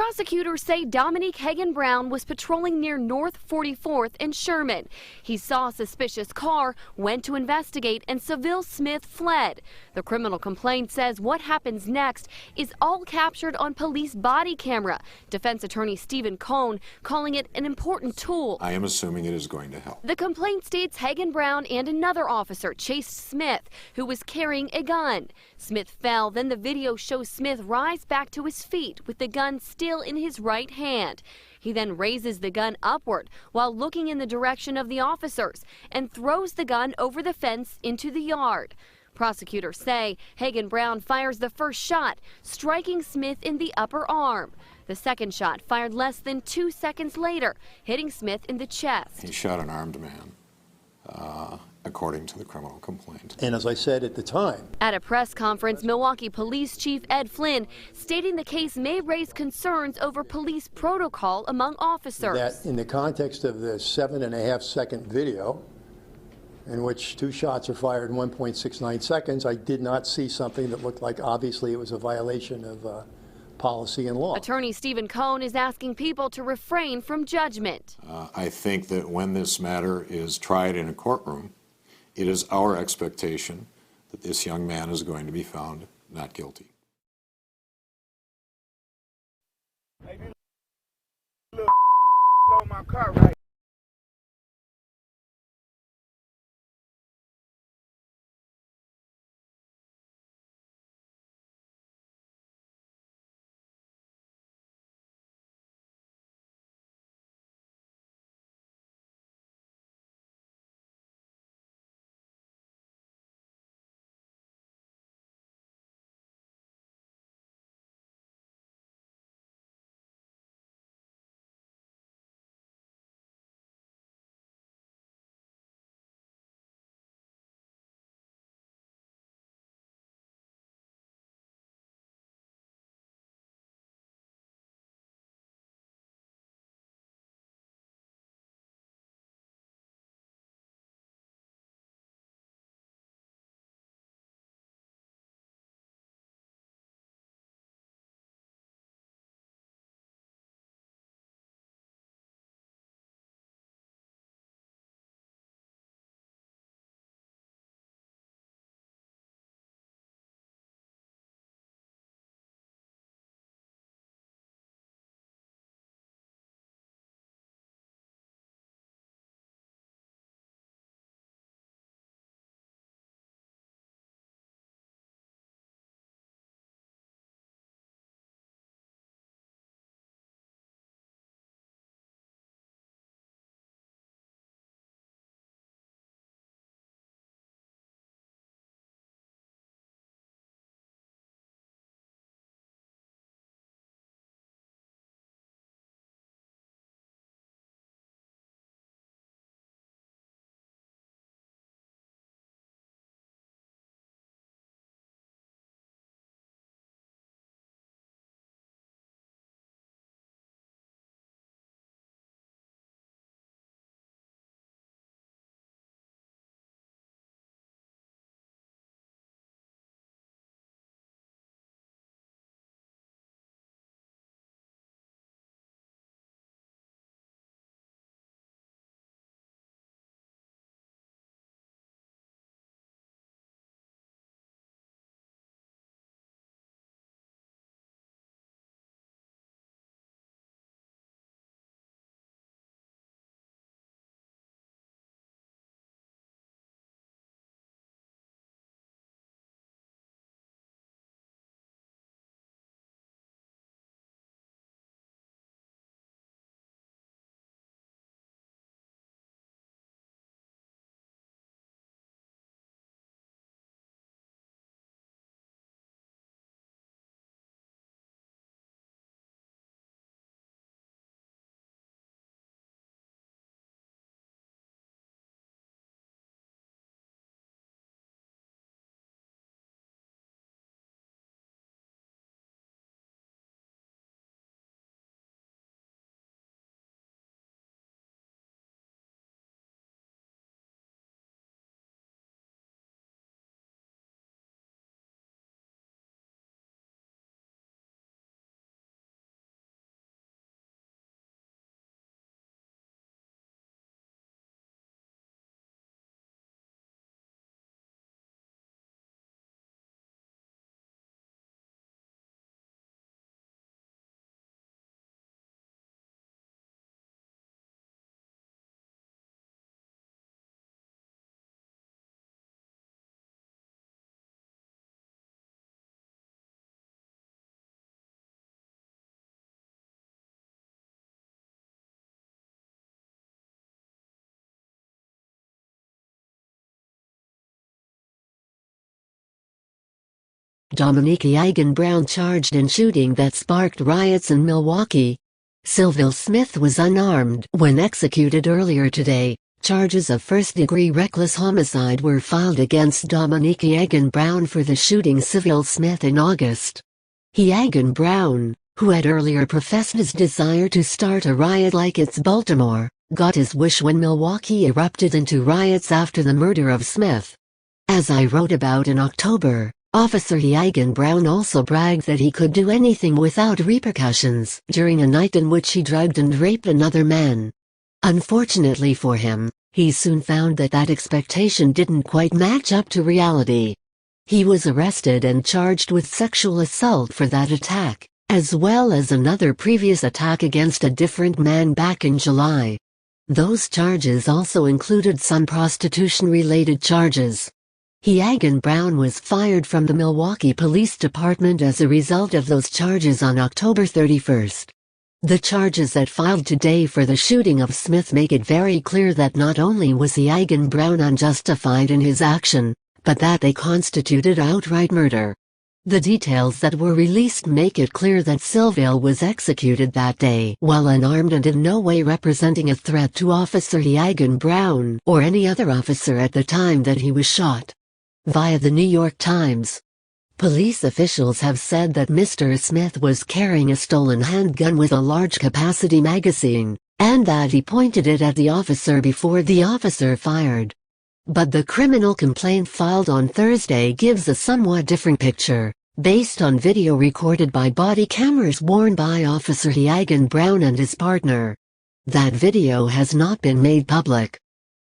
Prosecutors say Dominique Heaggan-Brown was patrolling near North 44th and Sherman. He saw a suspicious car, went to investigate, and Sylville Smith fled. The criminal complaint says what happens next is all captured on police body camera. Defense attorney Stephen Cohn calling it an important tool. I am assuming it is going to help. The complaint states Heaggan-Brown and another officer chased Smith, who was carrying a gun. Smith fell, then the video shows Smith rise back to his feet with the gun still in his right hand. He then raises the gun upward while looking in the direction of the officers and throws the gun over the fence into the yard. Prosecutors say Heaggan-Brown fires the first shot, striking Smith in the upper arm. The second shot fired less than 2 seconds later, hitting Smith in the chest. He shot an armed man, according to the criminal complaint. And as I said at the time, at a press conference, Milwaukee Police Chief Ed Flynn stating the case may raise concerns over police protocol among officers. that in the context of the 7.5-second video, in which 2 shots are fired in 1.69 seconds, I did not see something that looked like obviously it was a violation of policy and law. Attorney Stephen Cohn is asking people to refrain from judgment. I think that when this matter is tried in a courtroom, it is our expectation that this young man is going to be found not guilty. Hey, look on my car, right? Dominique Heaggan-Brown charged in shooting that sparked riots in Milwaukee. Sylville Smith was unarmed when executed earlier today. Charges of first-degree reckless homicide were filed against Dominique Heaggan-Brown for the shooting Sylville Smith in August. Heaggan-Brown, who had earlier professed his desire to start a riot like it's Baltimore, got his wish when Milwaukee erupted into riots after the murder of Smith. As I wrote about in October, Officer Heaggan-Brown also bragged that he could do anything without repercussions during a night in which he drugged and raped another man. Unfortunately for him, he soon found that that expectation didn't quite match up to reality. He was arrested and charged with sexual assault for that attack, as well as another previous attack against a different man back in July. Those charges also included some prostitution-related charges. Heaggan-Brown was fired from the Milwaukee Police Department as a result of those charges on October 31st. The charges that filed today for the shooting of Smith make it very clear that not only was Heaggan-Brown unjustified in his action, but that they constituted outright murder. The details that were released make it clear that Sylville was executed that day while unarmed and in no way representing a threat to Officer Heaggan-Brown or any other officer at the time that he was shot. Via the New York Times, police officials have said that Mr. Smith was carrying a stolen handgun with a large-capacity magazine, and that he pointed it at the officer before the officer fired. But the criminal complaint filed on Thursday gives a somewhat different picture, based on video recorded by body cameras worn by Officer Heaggan-Brown and his partner. That video has not been made public.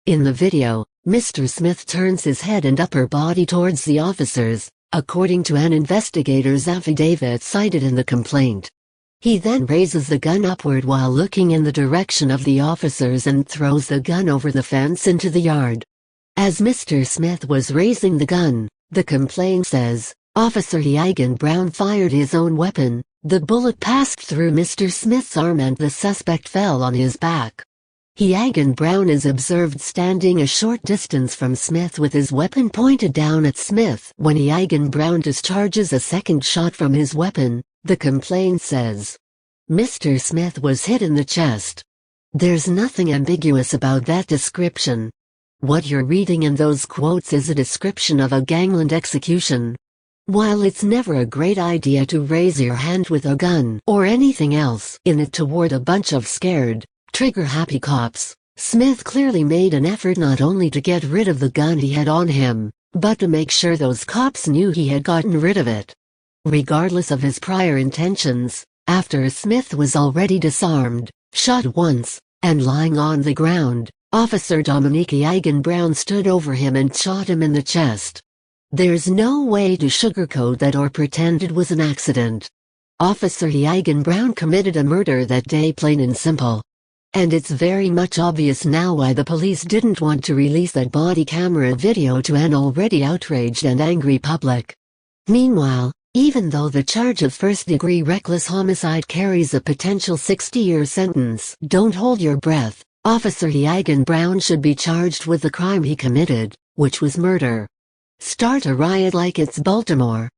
In the video, Mr. Smith turns his head and upper body towards the officers, according to an investigator's affidavit cited in the complaint. He then raises the gun upward while looking in the direction of the officers and throws the gun over the fence into the yard. As Mr. Smith was raising the gun, the complaint says, Officer Heaggan-Brown fired his own weapon. The bullet passed through Mr. Smith's arm and the suspect fell on his back. Heaggan-Brown is observed standing a short distance from Smith with his weapon pointed down at Smith when Heaggan-Brown discharges a second shot from his weapon, the complaint says. Mr. Smith was hit in the chest. There's nothing ambiguous about that description. What you're reading in those quotes is a description of a gangland execution. While it's never a great idea to raise your hand with a gun or anything else in it toward a bunch of scared, trigger-happy cops, Smith clearly made an effort not only to get rid of the gun he had on him, but to make sure those cops knew he had gotten rid of it. Regardless of his prior intentions, after Smith was already disarmed, shot once, and lying on the ground, Officer Dominique Heaggan-Brown stood over him and shot him in the chest. There's no way to sugarcoat that or pretend it was an accident. Officer Heaggan-Brown committed a murder that day, plain and simple. And it's very much obvious now why the police didn't want to release that body camera video to an already outraged and angry public. Meanwhile, even though the charge of first-degree reckless homicide carries a potential 60-year sentence, don't hold your breath. Officer Heaggan-Brown should be charged with the crime he committed, which was murder. Start a riot like it's Baltimore.